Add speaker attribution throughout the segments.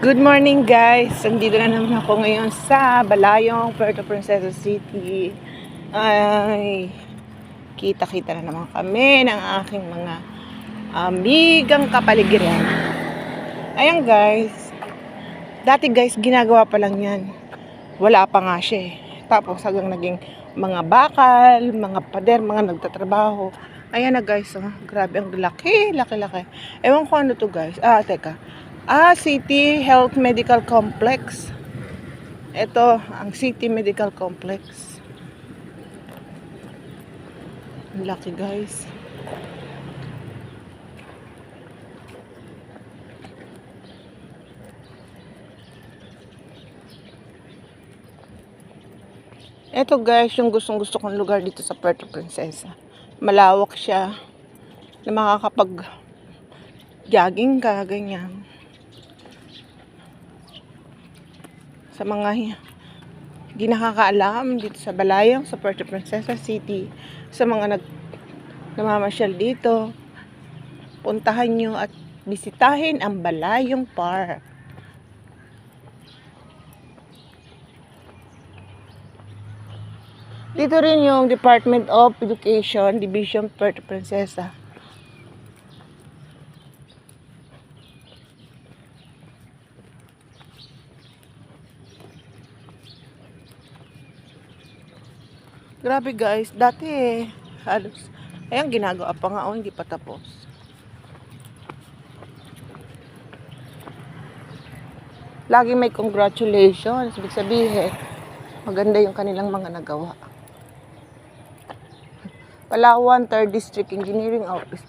Speaker 1: Good morning guys! Nandito na naman ako ngayon sa Balayong, Puerto Princesa City. Ay, kita-kita na naman kami ng aking mga amigang kapaligiran. Ayan guys, dati guys ginagawa pa lang yan. Wala pa nga siya eh. Tapos hanggang naging mga bakal, mga pader, mga nagtatrabaho. Ayan na guys, oh, grabe ang laki. Ewan ko ano to guys. Teka. City Health Medical Complex. Ito, ang City Medical Complex. Ang laki guys. Ito guys, yung gustong-gusto kong lugar dito sa Puerto Princesa. Malawak siya. Na makakapag jogging ka, ganyan. Sa mga di nakakaalam dito sa Balayong, sa Puerto Princesa City, sa mga namamasyal dito, puntahan nyo at bisitahin ang Balayong Park. Dito rin yung Department of Education, Division Puerto Princesa. Grabe guys, dati halos, ayan ginagawa pa nga, hindi pa tapos. Lagi may congratulations, ibig sabihin, maganda yung kanilang mga nagawa. Palawan, 3rd District Engineering Office.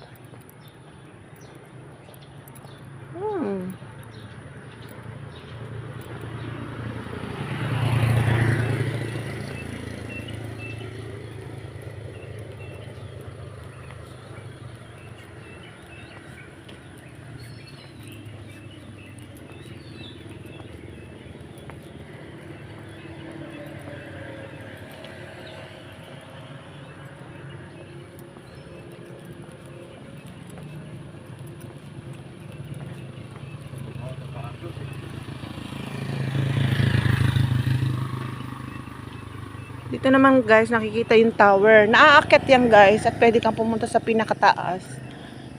Speaker 1: Dito naman guys, nakikita yung tower. Naaakyat yan guys at pwede kang pumunta sa pinakataas.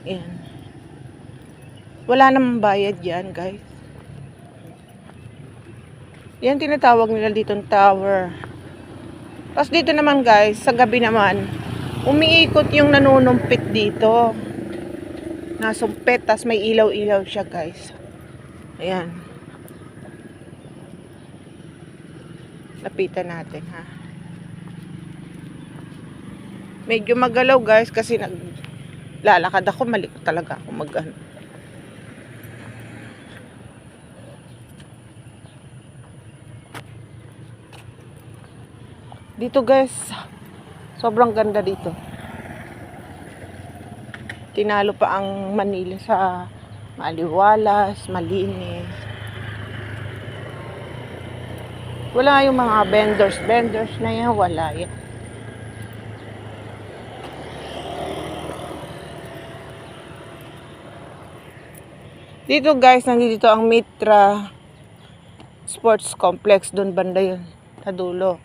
Speaker 1: Ayan. Wala namang bayad yan guys. Yan tinatawag nila dito ng tower. Tapos dito naman guys, sa gabi naman, umiikot yung nanunumpit dito. Nasumpit, tapos may ilaw-ilaw siya guys. Ayan. Lapitan natin ha. Medyo magalaw guys kasi naglalakad ako, malikot talaga ako mag-ano. Dito guys, sobrang ganda dito. Tinalo pa ang Manila sa maliwalas, malinis. Wala yung mga vendors na yan, wala yan. Dito guys, nandito ang Mitra Sports Complex. Doon banda yun, sa dulo.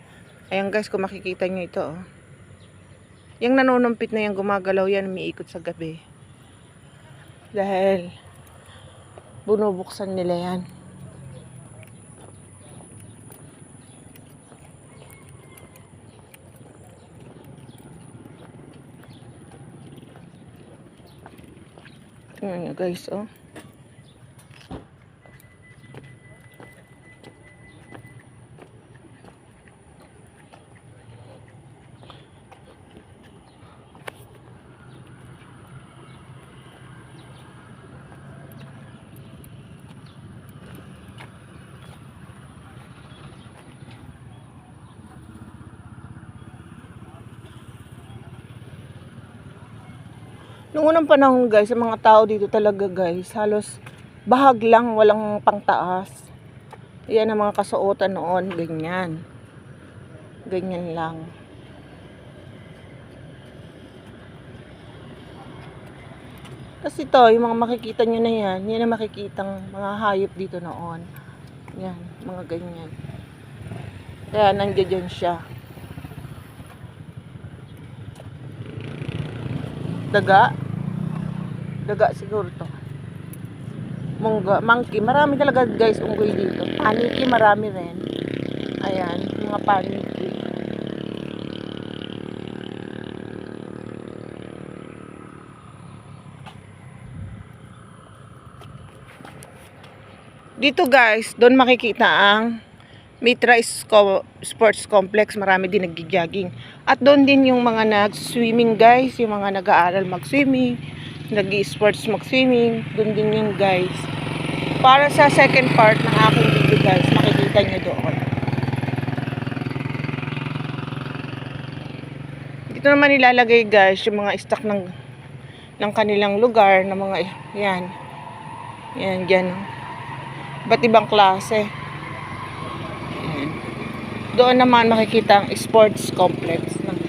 Speaker 1: Ayan guys, kung makikita nyo ito. Oh. Yung nanunumpit na yan, gumagalaw yan, umiikot sa gabi. Dahil bunubuksan nila yan. Tingnan nyo guys, oh. Noong unang panahon guys, sa mga tao dito talaga guys, halos bahag lang, walang pangtaas. Yan ang mga kasuotan noon, ganyan. Ganyan lang. Tapos ito, yung mga makikita nyo na yan, yan ang makikitang mga hayop dito noon. Yan, mga ganyan. Kaya nandiyan siya. Daga. Daga siguro to. Monkey. Marami talaga guys unggoy dito. Paniki marami rin. Ayan, mga paniki. Dito guys, doon makikita ang Mitra Sports Complex. Marami din nag-jogging. At doon din yung mga nag-swimming guys. Yung mga nag-aaral mag-swimming. Nag-sports mag-swimming. Doon din yun guys. Para sa second part ng aking video guys, makikita nyo doon. Dito naman ilalagay guys yung mga stock ng kanilang lugar. Na mga, yan. Yan, dyan. Iba't ibang klase. Ayan. Doon naman makikita ang sports complex ng